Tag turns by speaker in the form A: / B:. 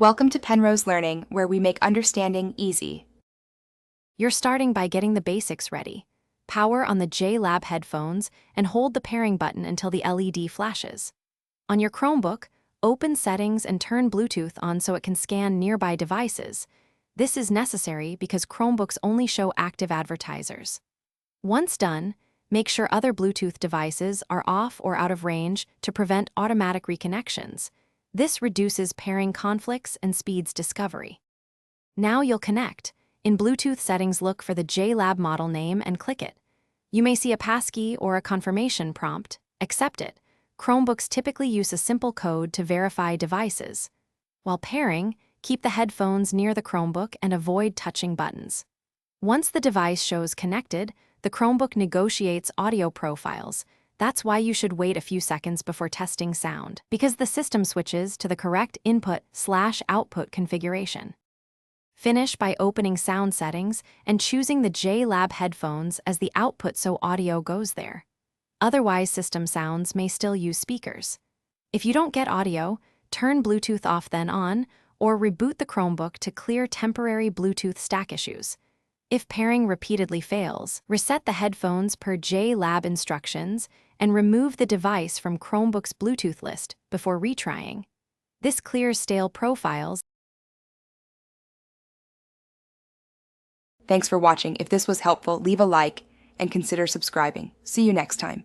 A: Welcome to Penrose Learning, where we make understanding easy.
B: You're starting by getting the basics ready. Power on the JLab headphones and hold the pairing button until the LED flashes. On your Chromebook, open Settings and turn Bluetooth on so it can scan nearby devices. This is necessary because Chromebooks only show active advertisers. Once done, make sure other Bluetooth devices are off or out of range to prevent automatic reconnections. This reduces pairing conflicts and speeds discovery. Now you'll connect. In Bluetooth settings, look for the JLab model name and click it. You may see a passkey or a confirmation prompt. Accept it. Chromebooks typically use a simple code to verify devices. While pairing, keep the headphones near the Chromebook and avoid touching buttons. Once the device shows connected, the Chromebook negotiates audio profiles. That's why you should wait a few seconds before testing sound, because the system switches to the correct input/output configuration. Finish by opening sound settings and choosing the JLab headphones as the output so audio goes there. Otherwise, system sounds may still use speakers. If you don't get audio, turn Bluetooth off then on, or reboot the Chromebook to clear temporary Bluetooth stack issues. If pairing repeatedly fails, reset the headphones per JLab instructions and remove the device from Chromebook's Bluetooth list before retrying. This clears stale profiles.
A: Thanks for watching. If this was helpful, leave a like and consider subscribing. See you next time.